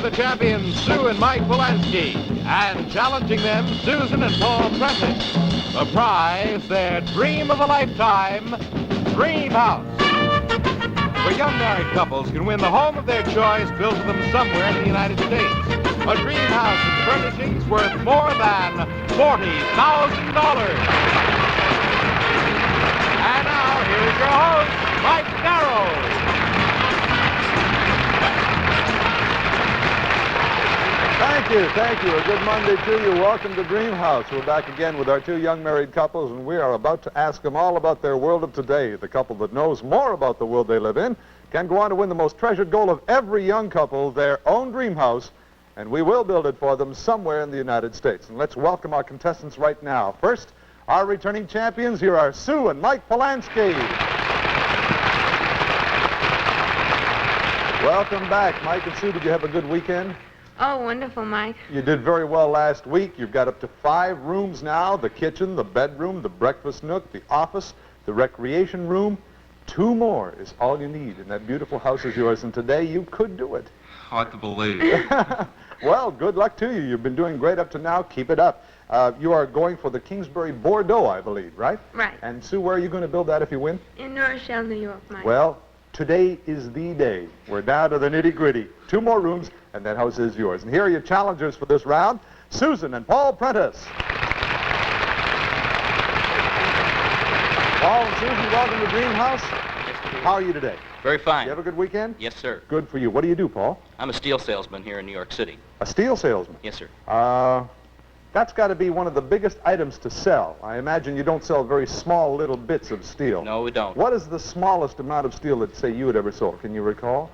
Here the champions, Sue and Mike Polanski, and challenging them, Susan and Paul Prentice. The prize, their dream of a lifetime, Dream House. Where young married couples can win the home of their choice built for them somewhere in the United States. A dream house and furnishings worth more than $40,000. And now, here's your host, Mike Darrow. Thank you. A good Monday to you. Welcome to Dream House. We're back again with our two young married couples, and we are about to ask them all about their world of today. The couple that knows more about the world they live in can go on to win the most treasured goal of every young couple, their own dream house, and we will build it for them somewhere in the United States. And let's welcome our contestants right now. First, our returning champions. Here are Sue and Mike Polanski. Welcome back. Mike and Sue, did you have a good weekend? Oh, wonderful, Mike. You did very well last week. You've got up to 5 rooms now: the kitchen, the bedroom, the breakfast nook, the office, the recreation room. 2 more is all you need, and that beautiful house is yours, and today you could do it. Hard to believe. Well, good luck to you. You've been doing great up to now. Keep it up. You are going for the Kingsbury Bordeaux, I believe, right? Right. And Sue, where are you going to build that if you win? In New Rochelle, New York, Mike. Well, today is the day. We're down to the nitty-gritty. 2 more rooms, and that house is yours. And here are your challengers for this round, Susan and Paul Prentice. Paul and Susan, welcome to Dream House. How are you today? Very fine. You have a good weekend? Yes, sir. Good for you. What do you do, Paul? I'm a steel salesman here in New York City. A steel salesman? Yes, sir. That's got to be one of the biggest items to sell. I imagine you don't sell very small little bits of steel. No, we don't. What is the smallest amount of steel that, say, you had ever sold? Can you recall?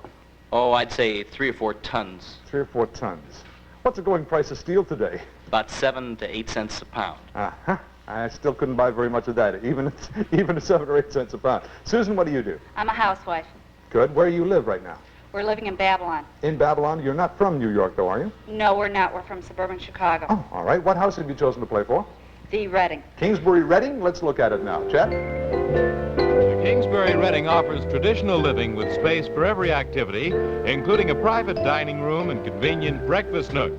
Oh, I'd say 3 or 4 tons. 3 or 4 tons. What's the going price of steel today? About 7 to 8 cents a pound. Uh-huh. I still couldn't buy very much of that, even at 7 or 8 cents a pound. Susan, what do you do? I'm a housewife. Good. Where do you live right now? We're living in Babylon. In Babylon? You're not from New York, though, are you? No, we're not. We're from suburban Chicago. Oh, all right. What house have you chosen to play for? The Reading. Kingsbury Reading? Let's look at it now. Chet? The Kingsbury Reading offers traditional living with space for every activity, including a private dining room and convenient breakfast nook.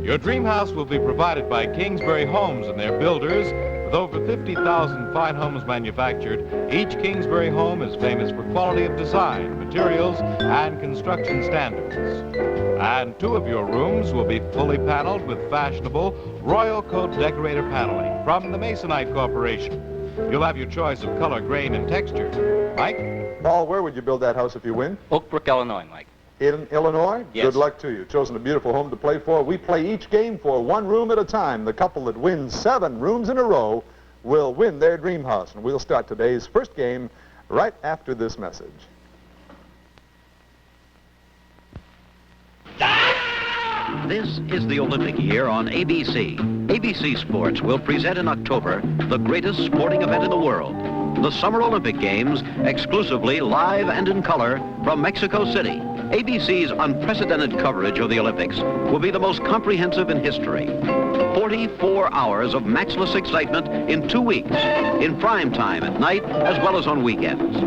Your dream house will be provided by Kingsbury Homes and their builders. With over 50,000 fine homes manufactured, each Kingsbury home is famous for quality of design, materials, and construction standards. And 2 of your rooms will be fully paneled with fashionable Royal Coat decorator paneling from the Masonite Corporation. You'll have your choice of color, grain, and texture. Mike? Paul, where would you build that house if you win? Oak Brook, Illinois, Mike. In Illinois? Yes. Good luck to you. Chosen a beautiful home to play for. We play each game for 1 room at a time. The couple that wins 7 rooms in a row will win their dream house. And we'll start today's first game right after this message. This is the Olympic year on ABC. ABC Sports will present in October the greatest sporting event in the world, the Summer Olympic Games, exclusively live and in color from Mexico City. ABC's unprecedented coverage of the Olympics will be the most comprehensive in history. 44 hours of matchless excitement in 2 weeks, in prime time at night as well as on weekends.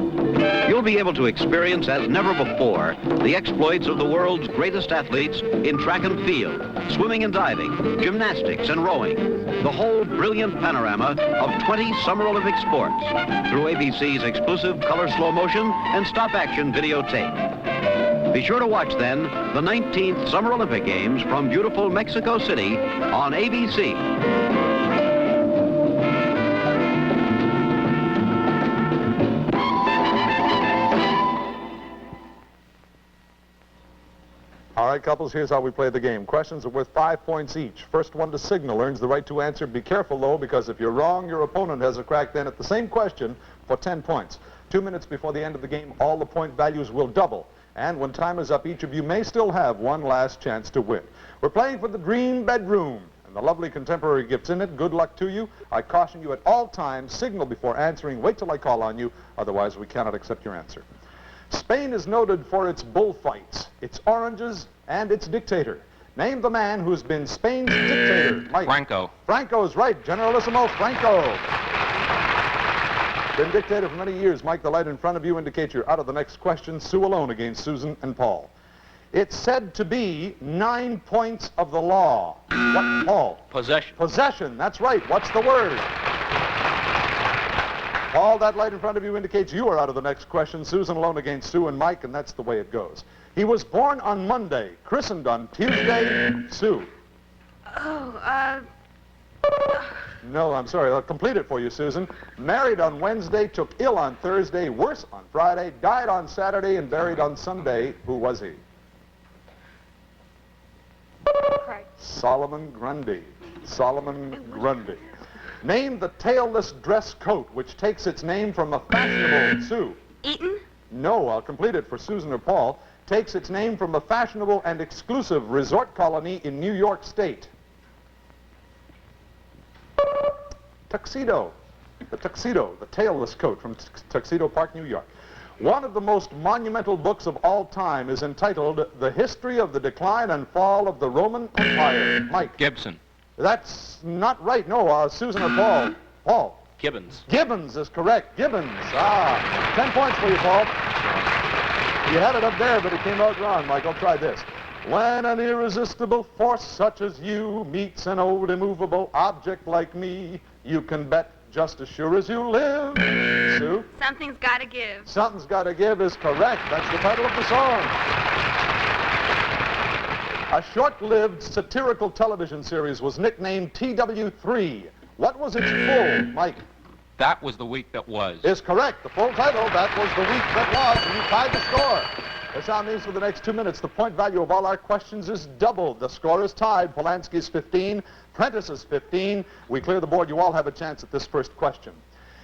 You'll be able to experience as never before the exploits of the world's greatest athletes in track and field, swimming and diving, gymnastics and rowing. The whole brilliant panorama of 20 Summer Olympic sports through ABC's exclusive color slow motion and stop action videotape. Be sure to watch then the 19th Summer Olympic Games from beautiful Mexico City on ABC. All right, couples, here's how we play the game. Questions are worth 5 points each. First one to signal earns the right to answer. Be careful, though, because if you're wrong, your opponent has a crack then at the same question for 10 points. 2 minutes before the end of the game, all the point values will double. And when time is up, each of you may still have one last chance to win. We're playing for the dream bedroom and the lovely contemporary gifts in it. Good luck to you. I caution you at all times, signal before answering. Wait till I call on you. Otherwise, we cannot accept your answer. Spain is noted for its bullfights, its oranges, and its dictator. Name the man who's been Spain's dictator. Mike. Franco. Franco's right. Generalissimo Franco. Been dictator for many years. Mike, the light in front of you indicates you're out of the next question. Sue alone against Susan and Paul. It's said to be 9 points of the law. What, Paul? Possession. Possession, that's right. What's the word? Paul, that light in front of you indicates you are out of the next question. Susan alone against Sue and Mike, and that's the way it goes. He was born on Monday, christened on Tuesday. Sue. Oh, No, I'm sorry. I'll complete it for you, Susan. Married on Wednesday, took ill on Thursday, worse on Friday, died on Saturday, and buried on Sunday. Who was he? Christ. Solomon Grundy. Solomon Grundy. Name the tailless dress coat which takes its name from a fashionable... Sue. Eaton? No, I'll complete it for Susan or Paul. Takes its name from a fashionable and exclusive resort colony in New York State. Tuxedo. The tuxedo, the tailless coat from Tuxedo Park, New York. One of the most monumental books of all time is entitled The History of the Decline and Fall of the Roman Empire. Mike. Gibson. That's not right. No, Susan or Paul? Paul. Gibbons. Gibbons is correct. Gibbons. 10 points for you, Paul. You had it up there, but it came out wrong, Michael. Try this. When an irresistible force such as you meets an old immovable object like me, you can bet just as sure as you live. Sue? Something's gotta give. Something's Gotta Give is correct. That's the title of the song. A short-lived satirical television series was nicknamed TW3. What was its full, Mike? That was the week that was. Is correct. The full title, that was the week that was, and you tied the score. This now means for the next 2 minutes, the point value of all our questions is doubled. The score is tied. Polanski's 15, Prentice's 15. We clear the board. You all have a chance at this first question.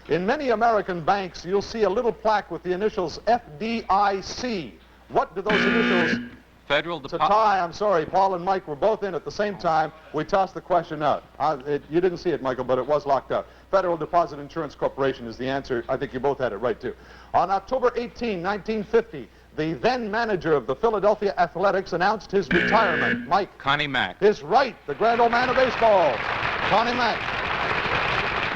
In many American banks, you'll see a little plaque with the initials FDIC. What do those initials... Federal It's a Deposit. tie. I'm sorry. Paul and Mike were both in at the same time. We tossed the question out. You didn't see it, Michael, but it was locked out. Federal Deposit Insurance Corporation is the answer. I think you both had it right, too. On October 18, 1950, the then manager of the Philadelphia Athletics announced his retirement. Mike Connie Mack. is right. The grand old man of baseball, Connie Mack.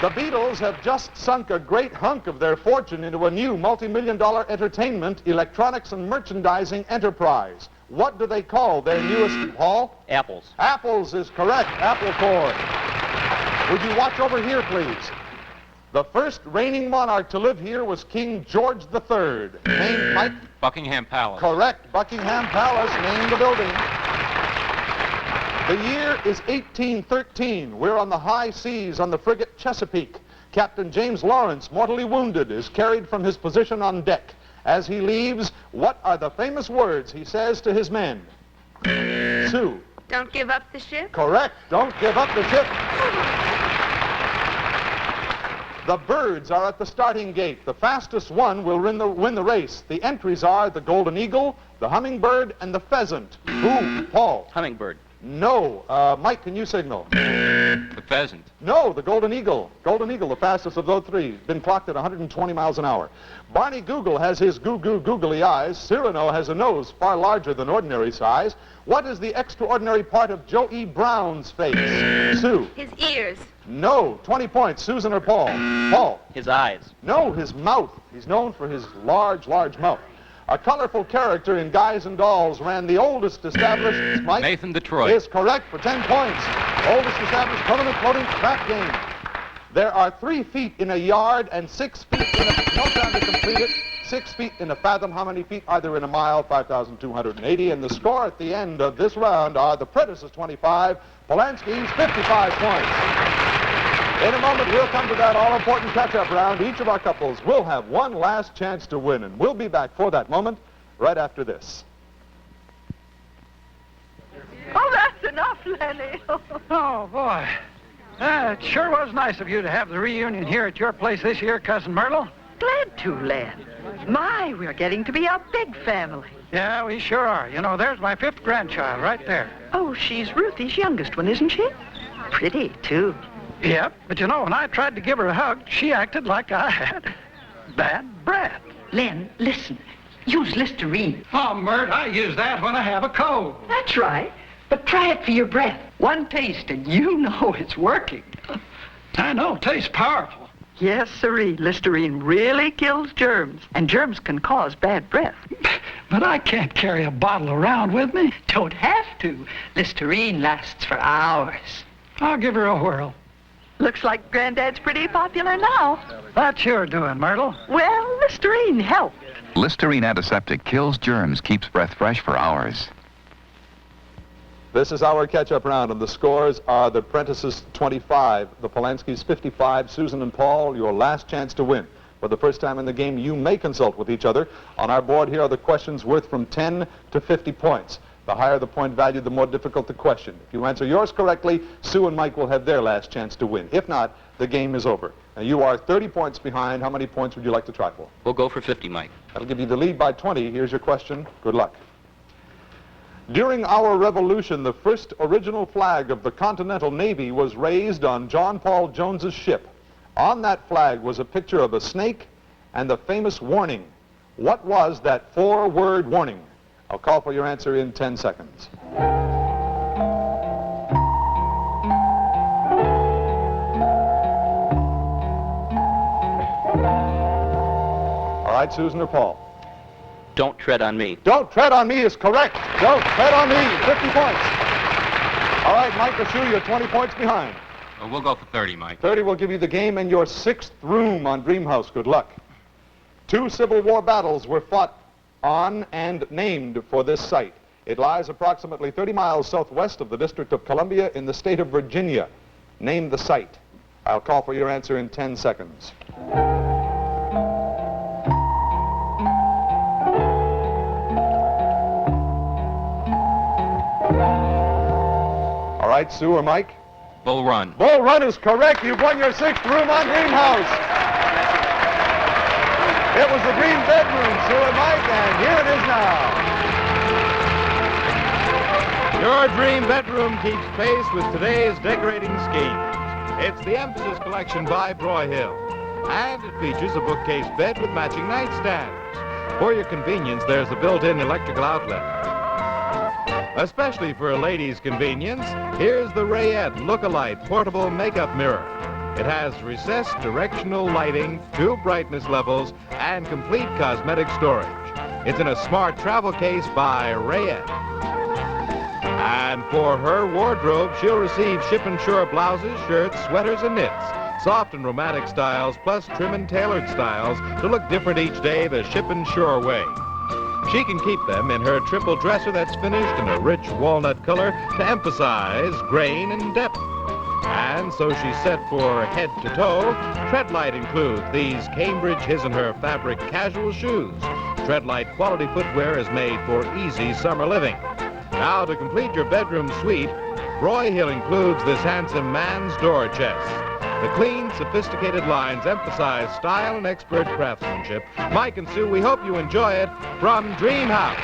The Beatles have just sunk a great hunk of their fortune into a new multi-million-dollar entertainment, electronics, and merchandising enterprise. What do they call their newest, Paul? Apples. Apples is correct. Apple Corps. Would you watch over here, please? The first reigning monarch to live here was King George III. Named Mike? Buckingham Palace. Correct. Buckingham Palace, named the building. The year is 1813. We're on the high seas on the frigate Chesapeake. Captain James Lawrence, mortally wounded, is carried from his position on deck. As he leaves, what are the famous words he says to his men? Sue. Don't give up the ship? Correct. Don't give up the ship. The birds are at the starting gate. The fastest one will win the race. The entries are the golden eagle, the hummingbird, and the pheasant. Who? Paul. Hummingbird. No. Mike, can you signal? The pheasant. No, the golden eagle. Golden eagle, the fastest of those three. Been clocked at 120 miles an hour. Barney Google has his googly eyes. Cyrano has a nose far larger than ordinary size. What is the extraordinary part of Joe E. Brown's face? Sue. His ears. No. 20 points. Susan or Paul? Paul. His eyes. No, his mouth. He's known for his large mouth. A colorful character in Guys and Dolls ran the oldest established... Mike? Nathan Detroit. Is correct for 10 points. Oldest established tournament floating track game. There are 3 feet in a yard and 6 feet in a... No time to complete it. 6 feet in a fathom. How many feet are there in a mile? 5,280. And the score at the end of this round are the Prentice's 25, Polanski's 55 points. In a moment, we'll come to that all-important catch-up round. Each of our couples will have one last chance to win, and we'll be back for that moment right after this. Oh, that's enough, Lenny. Oh, boy. It sure was nice of you to have the reunion here at your place this year, Cousin Myrtle. Glad to, Len. My, we're getting to be a big family. Yeah, we sure are. You know, there's my 5th grandchild right there. Oh, she's Ruthie's youngest one, isn't she? Pretty, too. Yep, but you know, when I tried to give her a hug, she acted like I had bad breath. Len, listen. Use Listerine. Oh, Myrt, I use that when I have a cold. That's right. But try it for your breath. One taste, and you know it's working. I know, tastes powerful. Yes, sirree. Listerine really kills germs, and germs can cause bad breath. But But I can't carry a bottle around with me. Don't have to. Listerine lasts for hours. I'll give her a whirl. Looks like Granddad's pretty popular now. That's your doing, Myrtle. Well, Listerine helped. Listerine antiseptic kills germs, keeps breath fresh for hours. This is our catch-up round, and the scores are the Prentices 25, the Polanskis 55. Susan and Paul, your last chance to win. For the first time in the game, you may consult with each other. On our board here are the questions worth from 10 to 50 points. The higher the point value, the more difficult the question. If you answer yours correctly, Sue and Mike will have their last chance to win. If not, the game is over. Now, you are 30 points behind. How many points would you like to try for? We'll go for 50, Mike. That'll give you the lead by 20. Here's your question. Good luck. During our revolution, the first original flag of the Continental Navy was raised on John Paul Jones's ship. On that flag was a picture of a snake and the famous warning. What was that 4-word warning? I'll call for your answer in 10 seconds. All right, Susan or Paul? Don't tread on me. Don't tread on me is correct. Don't tread on me, 50 points. All right, Mike or Sue, you're 20 points behind. We'll go for 30, Mike. 30 will give you the game and your 6th room on Dreamhouse. Good luck. 2 Civil War battles were fought on and named for this site. It lies approximately 30 miles southwest of the District of Columbia in the state of Virginia. Name the site. I'll call for your answer in 10 seconds. All right, Sue or Mike? Bull Run. Bull Run is correct. You've won your 6th room on Dreamhouse. It was the dream bedroom, Sue and Mike, and here it is now. Your dream bedroom keeps pace with today's decorating schemes. It's the Emphasis Collection by Broyhill, and it features a bookcase bed with matching nightstands. For your convenience, there's a built-in electrical outlet. Especially for a lady's convenience, here's the Rayette Look-A-Light portable makeup mirror. It has recessed directional lighting, 2 brightness levels, and complete cosmetic storage. It's in a smart travel case by Rayette. And for her wardrobe, she'll receive Ship and Shore blouses, shirts, sweaters, and knits. Soft and romantic styles, plus trim and tailored styles to look different each day the Ship and Shore way. She can keep them in her triple dresser that's finished in a rich walnut color to emphasize grain and depth. And so she's set for head to toe. Treadlight includes these Cambridge His and Her fabric casual shoes. Treadlight quality footwear is made for easy summer living. Now, to complete your bedroom suite, Broyhill includes this handsome man's door chest. The clean, sophisticated lines emphasize style and expert craftsmanship. Mike and Sue, we hope you enjoy it from Dreamhouse.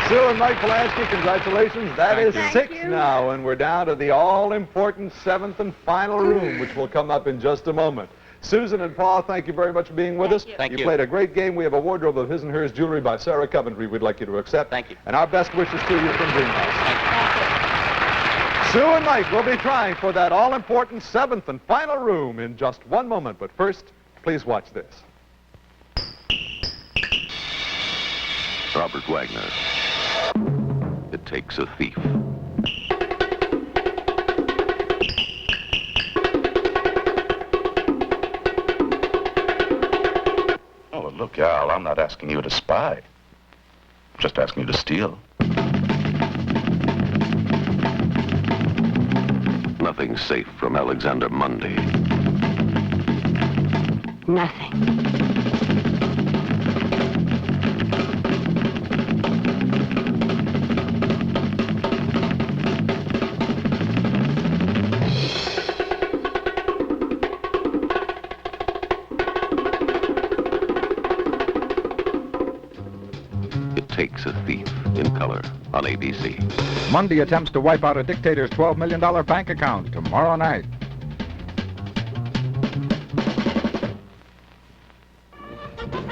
Sue and Mike Polanski, congratulations. That is Thank 6 you. now, and we're down to the all-important 7th and final room, which will come up in just a moment. Susan and Paul, thank you very much for being with us. Thank you. You played a great game. We have a wardrobe of His and Hers jewelry by Sarah Coventry we'd like you to accept. Thank you. And our best wishes to you from Dreamhouse. Sue and Mike will be trying for that all-important 7th and final room in just one moment. But first, please watch this. Robert Wagner. It takes a thief. Oh, look, Al, I'm not asking you to spy. I'm just asking you to steal. Nothing safe from Alexander Mundy. Nothing. It takes a thief in color on ABC. Mundy attempts to wipe out a dictator's $12 million bank account tomorrow night.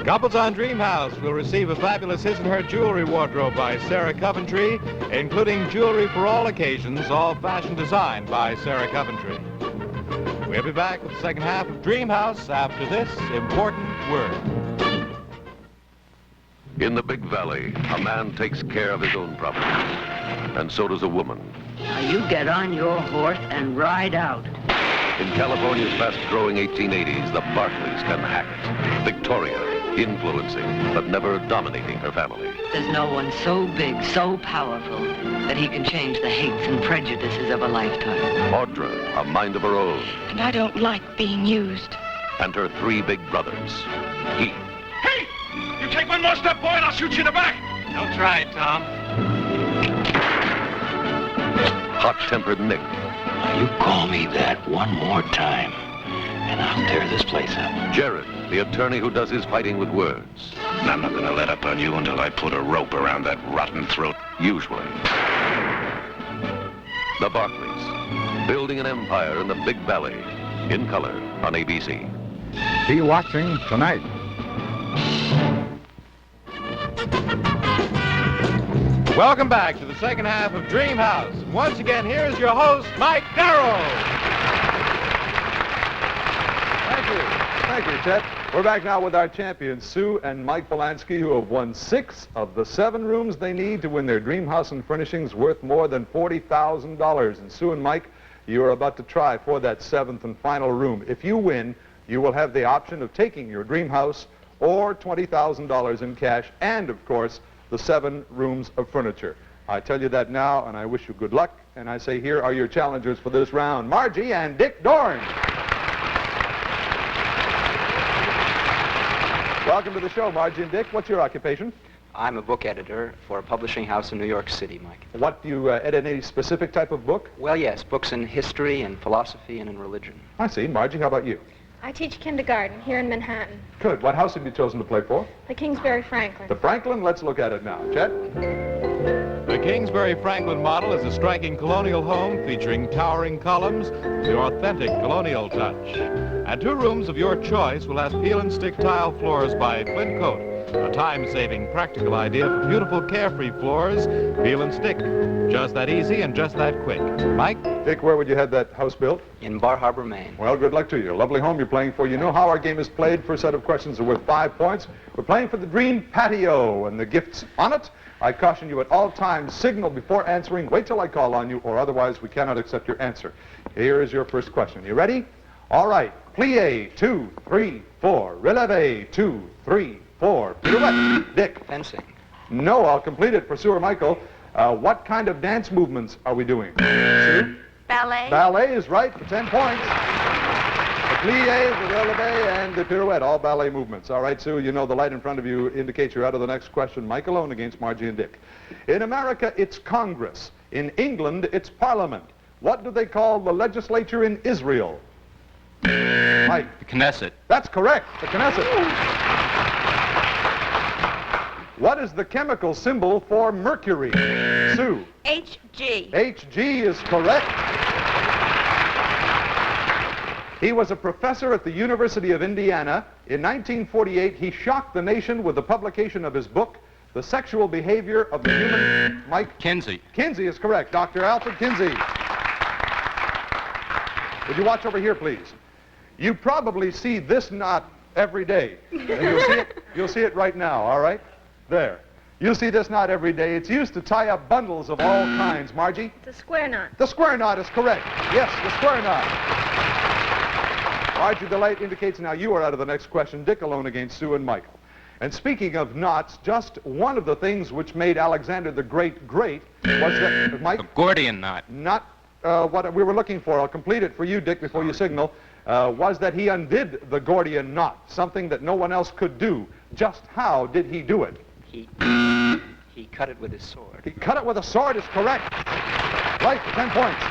Couples on Dreamhouse will receive a fabulous His and Her jewelry wardrobe by Sarah Coventry, including jewelry for all occasions, all fashion designed by Sarah Coventry. We'll be back with the second half of Dreamhouse after this important word. In the Big Valley, a man takes care of his own property, and so does a woman. Now you get on your horse and ride out. In California's fast-growing 1880s, the Barclays can hack it. Victoria, influencing, but never dominating her family. There's no one so big, so powerful, that he can change the hates and prejudices of a lifetime. Audra, a mind of her own. And I don't like being used. And her three big brothers. He. Hey! You take one more step, boy, and I'll shoot you in the back. Don't try it, Tom. Hot-tempered Nick. Now, you call me that one more time, and I'll tear this place up. Jared, the attorney who does his fighting with words. And I'm not going to let up on you until I put a rope around that rotten throat. Usually. The Barclays, building an empire in the Big Valley, in color on ABC. Be watching tonight. Welcome back to the second half of Dream House. And once again, here's your host, Mike Darrow. Thank you, Chet. We're back now with our champions, Sue and Mike Polanski, who have won 6 of the 7 rooms they need to win their dream house and furnishings worth more than $40,000. And Sue and Mike, you are about to try for that 7th and final room. If you win, you will have the option of taking your dream house or $20,000 in cash and, of course, the 7 rooms of furniture. I tell you that now, and I wish you good luck. And I say, here are your challengers for this round, Margie and Dick Dorn. Welcome to the show, Margie and Dick. What's your occupation? I'm a book editor for a publishing house in New York City, Mike. What, do you edit any specific type of book? Well, yes, books in history and philosophy and in religion. I see. Margie, how about you? I teach kindergarten here in Manhattan. Good. What house have you chosen to play for? The Kingsbury Franklin. The Franklin? Let's look at it now. Chet? The Kingsbury Franklin model is a striking colonial home featuring towering columns, the authentic colonial touch. And 2 rooms of your choice will have peel and stick tile floors by Flint Coat, a time-saving, practical idea for beautiful, carefree floors, peel and stick. Just that easy and just that quick. Mike? Dick, where would you have that house built? In Bar Harbor, Maine. Well, good luck to you. Lovely home you're playing for. You know how our game is played. First set of questions are worth 5 points. We're playing for the Dream Patio and the gifts on it. I caution you at all times, signal before answering. Wait till I call on you, or otherwise we cannot accept your answer. Here is your first question. You ready? All right. Plie, 2, 3, 4. Releve, 2, 3, 4. Pirouette. Dick. Fencing. No, I'll complete it for Sue or Michael. What kind of dance movements are we doing? Sue? Ballet. Ballet is right for 10 points. The plie, the releve, and the pirouette, all ballet movements. All right, Sue, you know the light in front of you indicates you're out of the next question. Mike alone against Margie and Dick. In America, it's Congress. In England, it's Parliament. What do they call the legislature in Israel? Mike. The Knesset. That's correct, the Knesset. What is the chemical symbol for mercury? Sue. HG. HG is correct. He was a professor at the University of Indiana. In 1948, he shocked the nation with the publication of his book, The Sexual Behavior of the Human... Mike? Kinsey. Kinsey is correct. Dr. Alfred Kinsey. Would you watch over here, please? You probably see this knot every day. And you'll see it right now, all right? There. You'll see this knot every day. It's used to tie up bundles of all kinds. Margie? It's a square knot. The square knot is correct. Yes, the square knot. Margie, the light indicates now you are out of the next question. Dick alone against Sue and Michael. And speaking of knots, just one of the things which made Alexander the Great great was that... Mike? The Gordian knot. Not what we were looking for. I'll complete it for you, Dick, before you signal. Was that he undid the Gordian knot, something that no one else could do. Just how did he do it? He cut it with his sword. He cut it with a sword is correct. Right, 10 points.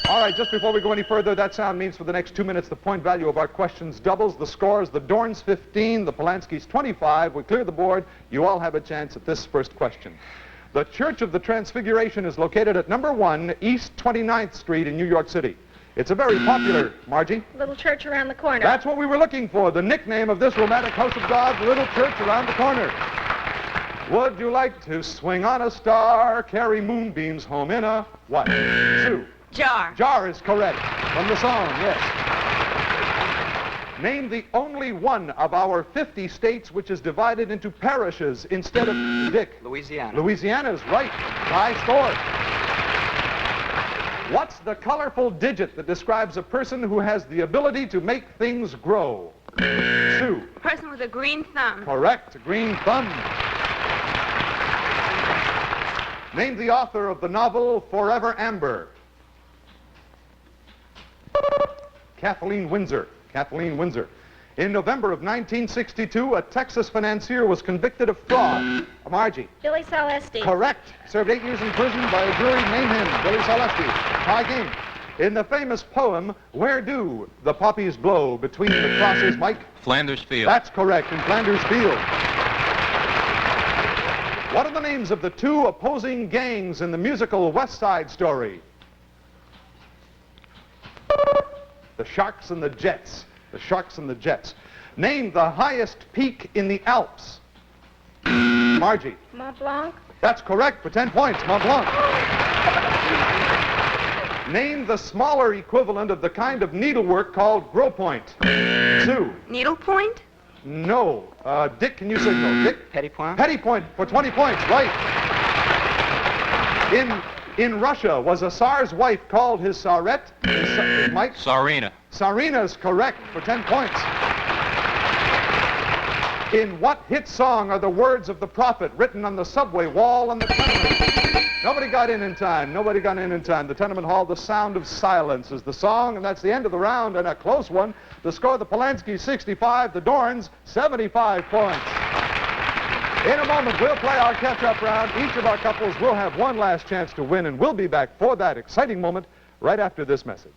All right, just before we go any further, that sound means for the next 2 minutes the point value of our questions doubles. The scores, the Dorns 15, the Polanskis 25. We clear the board. You all have a chance at this first question. The Church of the Transfiguration is located at number 1 East 29th Street in New York City. It's a very popular, Margie. Little church around the corner. That's what we were looking for, the nickname of this romantic house of God, the little church around the corner. Would you like to swing on a star, carry moonbeams home in a what? Sue. Jar. Jar is correct. From the song, yes. Name the only one of our 50 states which is divided into parishes instead of... Dick. Louisiana. Louisiana is right. High score. What's the colorful digit that describes a person who has the ability to make things grow? Sue. A person with a green thumb. Correct. Green thumb. Name the author of the novel Forever Amber. Kathleen Winsor. Kathleen Winsor. In November of 1962, a Texas financier was convicted of fraud. Margie. Billy Celeste. Correct. Served 8 years in prison by a jury. Name him. Billy Celeste. High game. In the famous poem, Where Do the Poppies Blow Between the Crosses, Mike? Flanders Field. That's correct, in Flanders Field. What are the names of the 2 opposing gangs in the musical West Side Story? The Sharks and the Jets. The Sharks and the Jets. Name the highest peak in the Alps. Margie. Mont Blanc. That's correct for 10 points, Mont Blanc. Name the smaller equivalent of the kind of needlework called grow point. Sue. Needlepoint. No. Dick, can you signal? Dick? Petit point. Petit point for 20 points, right. In Russia, was a Tsar's wife called his Tsarette? Mike? Tsarina. Tsarina is correct for 10 points. In what hit song are the words of the prophet written on the subway wall and the tenement? Nobody got in time. Nobody got in time. The tenement hall, The Sound of Silence is the song, and that's the end of the round, and a close one. The score, the Polanskis 65, the Dorns 75 points. In a moment, we'll play our catch-up round. Each of our couples will have one last chance to win, and we'll be back for that exciting moment right after this message.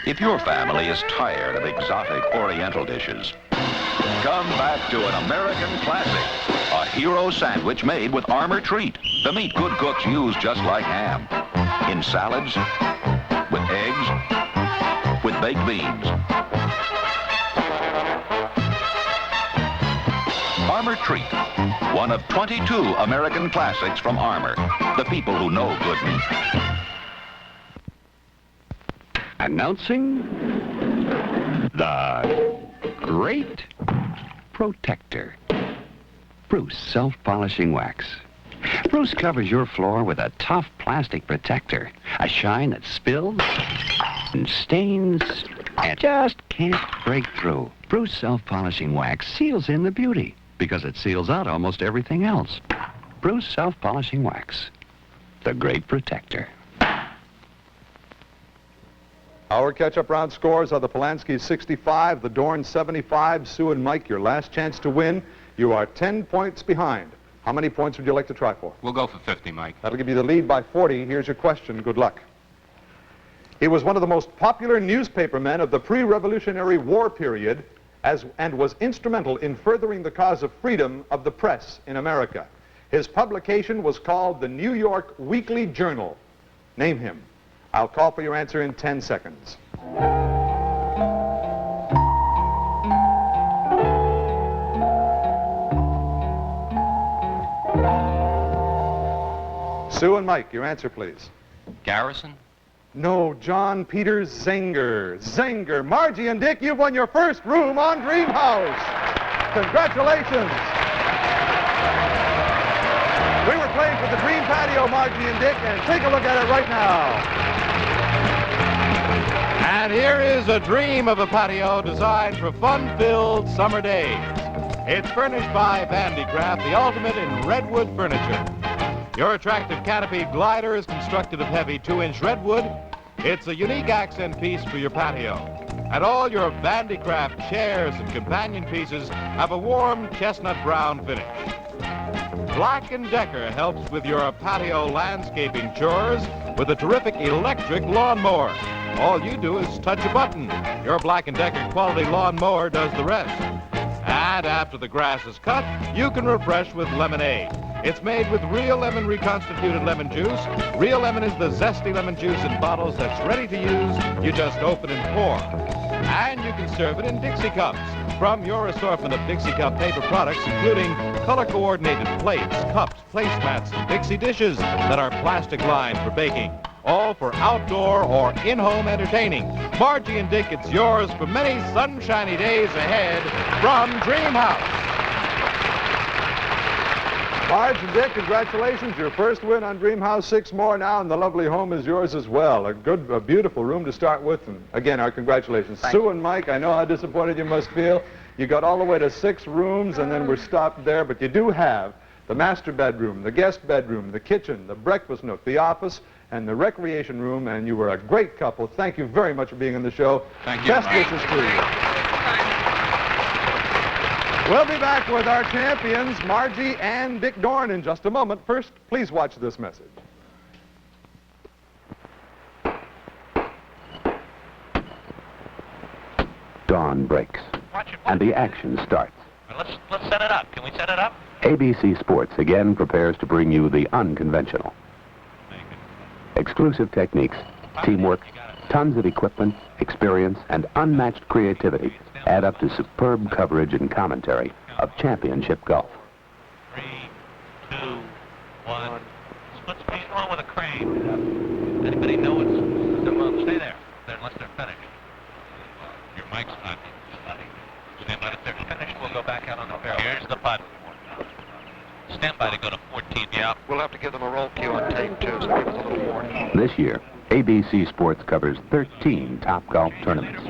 If your family is tired of exotic Oriental dishes, come back to an American classic, a hero sandwich made with Armour Treat, the meat good cooks use just like ham, in salads, with eggs, with baked beans. Armour Treat, one of 22 American classics from Armour, the people who know good meat. Announcing the Great Protector. Bruce Self-Polishing Wax. Bruce covers your floor with a tough plastic protector. A shine that spills and stains and just can't break through. Bruce Self-Polishing Wax seals in the beauty because it seals out almost everything else. Bruce Self-Polishing Wax. The Great Protector. Our catch-up round scores are the Polanskis 65, the Dorns 75. Sue and Mike, your last chance to win. You are 10 points behind. How many points would you like to try for? We'll go for 50, Mike. That'll give you the lead by 40. Here's your question. Good luck. He was one of the most popular newspapermen of the pre-Revolutionary War period and was instrumental in furthering the cause of freedom of the press in America. His publication was called the New York Weekly Journal. Name him. I'll call for your answer in 10 seconds. Sue and Mike, your answer, please. Garrison? No, John Peter Zenger. Zenger. Margie and Dick, you've won your first room on Dream House. Congratulations. We were playing for the Dream Patio, Margie and Dick, and take a look at it right now. And here is a dream of a patio designed for fun-filled summer days. It's furnished by Vandycraft, the ultimate in redwood furniture. Your attractive canopied glider is constructed of heavy 2-inch redwood. It's a unique accent piece for your patio. And all your Vandycraft chairs and companion pieces have a warm chestnut brown finish. Black & Decker helps with your patio landscaping chores with a terrific electric lawnmower. All you do is touch a button. Your Black & Decker quality lawnmower does the rest. And after the grass is cut, you can refresh with lemonade. It's made with real lemon reconstituted lemon juice. Real lemon is the zesty lemon juice in bottles that's ready to use. You just open and pour. And you can serve it in Dixie cups. From your assortment of Dixie Cup paper products, including color-coordinated plates, cups, placemats, and Dixie dishes that are plastic-lined for baking. all for outdoor or in-home entertaining. Margie and Dick, it's yours for many sunshiny days ahead from Dream House. Marge and Dick, congratulations. Your first win on Dream House. 6 more now, and the lovely home is yours as well. A beautiful room to start with. And again, our congratulations. Sue and Mike, I know how disappointed you must feel. You got all the way to 6 rooms, and then we're stopped there. But you do have the master bedroom, the guest bedroom, the kitchen, the breakfast nook, the office, and the recreation room. And you were a great couple. Thank you very much for being on the show. Thank you, Best Mike. wishes to you. We'll be back with our champions, Margie and Dick Dorn, in just a moment. First, please watch this message. Dawn breaks, and the action starts. Let's set it up. Can we set it up? ABC Sports again prepares to bring you the unconventional. Exclusive techniques, teamwork, tons of equipment, experience, and unmatched creativity add up to superb coverage and commentary of championship golf. 3, 2, 1. Split space on with a crane. Anybody know what's... Well, stay there unless they're finished. Your mic's not studying. Stand by. If they're finished, we'll go back out on the fairway. Here's the putt. Stand by to go to 14. Yeah. We'll have to give them a roll cue on tape, too, so give us a little warning. This year, ABC Sports covers 13 top golf tournaments.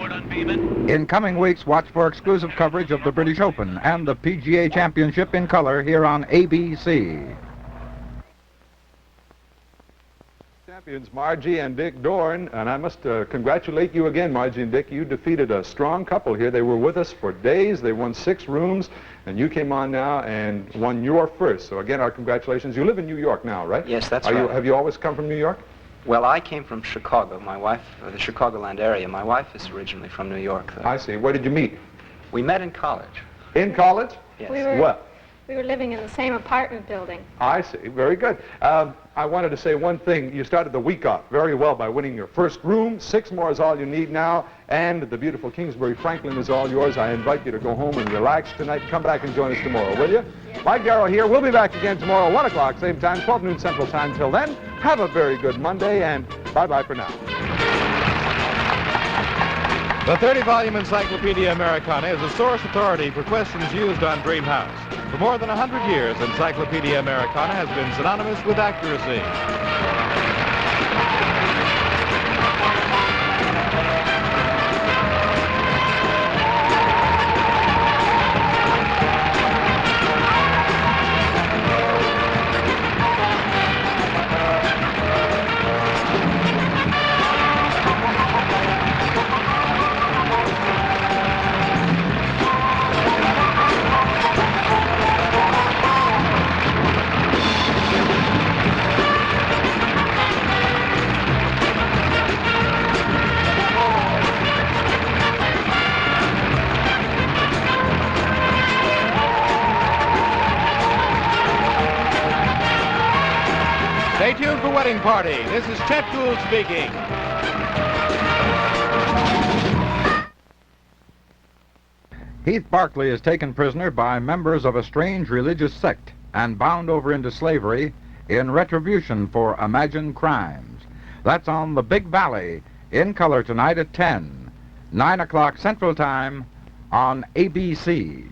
In coming weeks, watch for exclusive coverage of the British Open and the PGA Championship in color here on ABC. Champions Margie and Dick Dorn, and I must congratulate you again, Margie and Dick. You defeated a strong couple here. They were with us for days. They won 6 rooms, and you came on now and won your first. So again, our congratulations. You live in New York now, right? Yes, that's right. Have you always come from New York? Well, I came from Chicago. My wife, the Chicagoland area. My wife is originally from New York, though. I see. Where did you meet? We met in college. In college? Yes. We were living in the same apartment building. I see. Very good. I wanted to say one thing. You started the week off very well by winning your first room. 6 more is all you need now, and the beautiful Kingsbury Franklin is all yours. I invite you to go home and relax tonight. Come back and join us tomorrow, will you? Yes. Mike Garrow here. We'll be back again tomorrow, 1 o'clock, same time, 12 noon Central Time. Till then, have a very good Monday, and bye-bye for now. The 30-volume Encyclopedia Americana is a source authority for questions used on Dream House. For more than 100 years, Encyclopedia Americana has been synonymous with accuracy. Stay tuned for Wedding Party. This is Chet Gould speaking. Heath Barclay is taken prisoner by members of a strange religious sect and bound over into slavery in retribution for imagined crimes. That's on the Big Valley, in color tonight at 10, 9 o'clock Central Time on ABC.